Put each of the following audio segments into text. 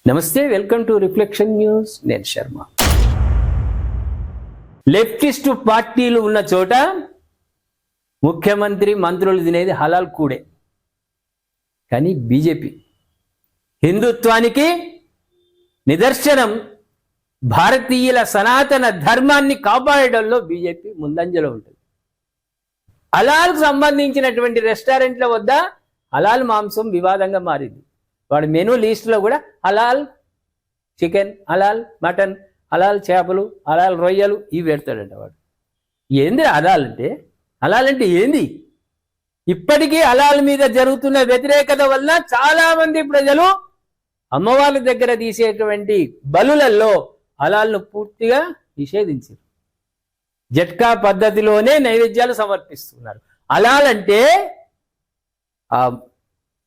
నమస్తే, welcome to reflection news. నేను Sharma. Leftist పార్టీలు ఉన్న చోట ముఖ్యమంత్రి మంత్రులు తినేది హలాల్ కూడే. కానీ బీజేపీ హిందుత్వానికి నిదర్శనం, భారతీయుల సనాతన ధర్మాన్ని కాపాడడంలో బీజేపీ ముందంజలో ఉంటుంది. హలాల్కు సంబంధించినటువంటి రెస్టారెంట్ల వద్ద హలాల్ మాంసం వివాదంగా మారింది. వాడు మెనూ లిస్టులో కూడా హలాల్ చికెన్, హలాల్ మటన్, హలాల్ చేపలు, హలాల్ రొయ్యలు ఇవి పెడతాడంట. వాడు ఏంది హలాల్ అంటే? హలాల్ అంటే ఏంది? ఇప్పటికీ హలాల్ మీద జరుగుతున్న వ్యతిరేకత వల్ల చాలా మంది ప్రజలు అమ్మవారి దగ్గర తీసేటువంటి బలులలో హలాల్ను పూర్తిగా నిషేధించారు. జట్కా పద్ధతిలోనే నైవేద్యాలు సమర్పిస్తున్నారు. హలాల్ అంటే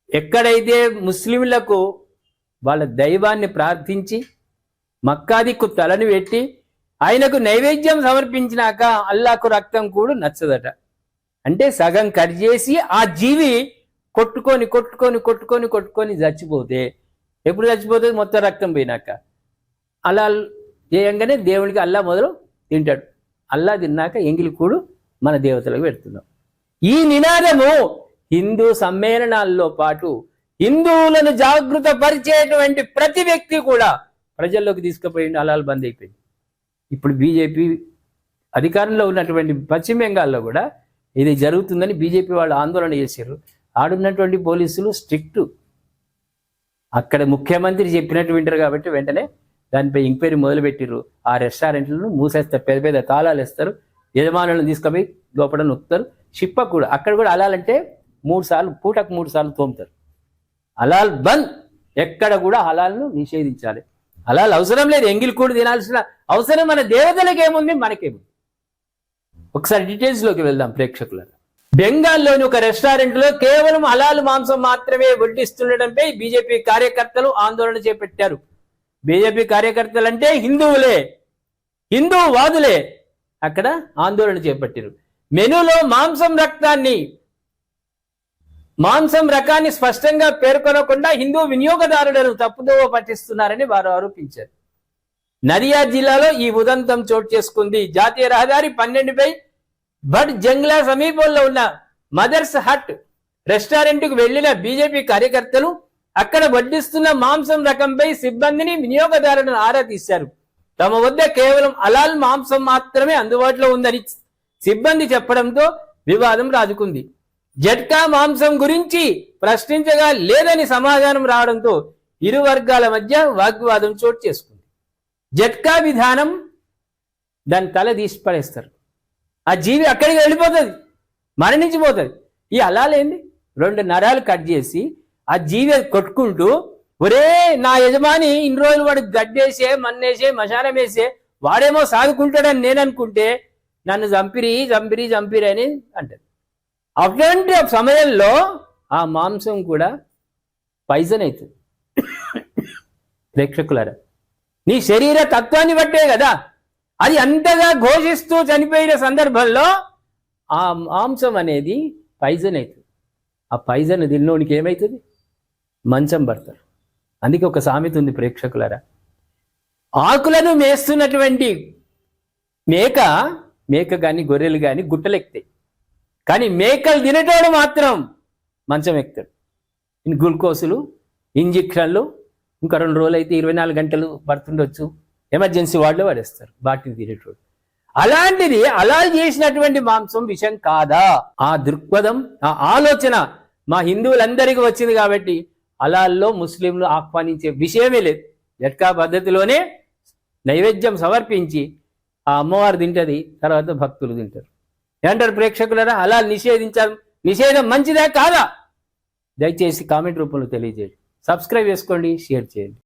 ఎక్కడైతే ముస్లింలకు వాళ్ళ దైవాన్ని ప్రార్థించి మక్కాదిక్కు తలను పెట్టి ఆయనకు నైవేద్యం సమర్పించినాక అల్లాకు రక్తం కూడా నచ్చదట. అంటే సగం కట్ చేసి ఆ జీవి కొట్టుకొని కొట్టుకొని కొట్టుకొని కొట్టుకొని చచ్చిపోతే, ఎప్పుడు చచ్చిపోతుంది? మొత్తం రక్తం పోయినాక. అలా చేయంగానే దేవుడికి అల్లా మొదలు తింటాడు. అల్లా తిన్నాక ఎంగిలి కూడు మన దేవతలకు పెడుతున్నాం. ఈ నినాదము హిందూ సమ్మేళనాల్లో పాటు హిందువులను జాగృత పరిచేటువంటి ప్రతి వ్యక్తి కూడా ప్రజల్లోకి తీసుకుపోయింది. హలాల్ బంద్ అయిపోయింది. ఇప్పుడు బీజేపీ అధికారంలో ఉన్నటువంటి పశ్చిమ బెంగాల్లో కూడా ఇది జరుగుతుందని బీజేపీ వాళ్ళు ఆందోళన చేశారు. ఆడున్నటువంటి పోలీసులు స్ట్రిక్ట్. అక్కడ ముఖ్యమంత్రి చెప్పినట్టు వింటారు కాబట్టి వెంటనే దానిపై ఎంక్వైరీ మొదలుపెట్టిర్రు. ఆ రెస్టారెంట్లను మూసేస్తారు, పెద్ద పెద్ద తాళాలు వేస్తారు, యజమానులను తీసుకుపోయి లోపల నొక్కుతారు. షిప్ప కూడా అక్కడ కూడా హలాల్ 3 సార్లు, పూటకు 3 సార్లు తోముతారు. హలాల్ బంద్. ఎక్కడ కూడా హలాల్ను నిషేధించాలి. హలాల్ అవసరం లేదు, ఎంగిల్ కూడా తినాల్సిన అవసరం మన దేవతలకు ఏముంది, మనకేముంది? ఒకసారి డీటెయిల్స్లోకి వెళ్దాం ప్రేక్షకులను. బెంగాల్లోని ఒక రెస్టారెంట్లో కేవలం హలాల్ మాంసం మాత్రమే వడ్డిస్తుండటంపై బీజేపీ కార్యకర్తలు ఆందోళన చేపట్టారు. బీజేపీ కార్యకర్తలు అంటే హిందువులే, హిందూవాదులే అక్కడ ఆందోళన చేపట్టారు. మెనూలో మాంసం రకాన్ని స్పష్టంగా పేర్కొనకుండా హిందూ వినియోగదారులను తప్పుదోవ పట్టిస్తున్నారని వారు ఆరోపించారు. నదియా జిల్లాలో ఈ ఉదంతం చోటు చేసుకుంది. జాతీయ రహదారి 12పై బడ్ జంగ్లా సమీపంలో ఉన్న మదర్స్ హట్ రెస్టారెంట్కు వెళ్లిన బీజేపీ కార్యకర్తలు అక్కడ వడ్డిస్తున్న మాంసం రకంపై సిబ్బందిని, వినియోగదారులను ఆరా తీశారు. తమ వద్ద కేవలం హలాల్ మాంసం మాత్రమే అందుబాటులో ఉందని సిబ్బంది చెప్పడంతో వివాదం రాజుకుంది. జట్కా మాంసం గురించి ప్రశ్నించగా లేదని సమాధానం రావడంతో ఇరు వర్గాల మధ్య వాగ్వాదం చోటు చేసుకుంది. జట్కా విధానం, దాని తల తీసి పడేస్తారు. ఆ జీవి అక్కడికి వెళ్ళిపోతుంది, మరణించిపోతుంది. ఈ హలాల్ ఏంది? 2 నరాలు కట్ చేసి ఆ జీవి కొట్టుకుంటూ, ఒరే నా యజమాని ఇన్ని రోజులు వాడు గడ్డేసే, మన్నేసే, మశానం వేసే, వాడేమో సాదుకుంటాడని నేను అనుకుంటే నన్ను చంపిరి చంపిరి చంపిరి అని అంటారు. అటువంటి సమయంలో ఆ మాంసం కూడా పైజన్ అవుతుంది. ప్రేక్షకులారా, నీ శరీర తత్వాన్ని బట్టే కదా అది అంతగా ఘోషిస్తూ చనిపోయిన సందర్భంలో ఆ మాంసం అనేది పైజన్ అవుతుంది. ఆ పైజన్ తిన్నోనికి ఏమవుతుంది? మంచం పడతారు. అందుకే ఒక సామెత ఉంది ప్రేక్షకులారా, ఆకులను మేస్తున్నటువంటి మేక కానీ గొర్రెలు కానీ గుట్టలెక్తాయి, కానీ మేకలు తినేటోడు మాత్రం మంచం ఎక్కుతాడు. గ్లూకోజులు, ఇంజక్షన్లు, ఇంకా 2 రోజులు అయితే 24 గంటలు పడుతుండొచ్చు, ఎమర్జెన్సీ వార్డులో పడేస్తారు వాటిని తినేటోడు. అలాంటిది హలాల్ చేసినటువంటి మాంసం విషయం కాదా? ఆ దృక్పథం, ఆ ఆలోచన మా హిందువులందరికీ వచ్చింది కాబట్టి హలాల్లో ముస్లింలు ఆహ్వానించే విషయమే లేదు. జట్కా పద్ధతిలోనే నైవేద్యం సమర్పించి ఆ అమ్మవారు తింటది, తర్వాత భక్తులు తింటారు. ఏమంటారు ప్రేక్షకులరా? హలాల్ నిషేధం మంచిదా కాదా? దయచేసి కామెంట్ రూపంలో తెలియజేయండి. సబ్స్క్రైబ్ చేసుకోండి, షేర్ చేయండి.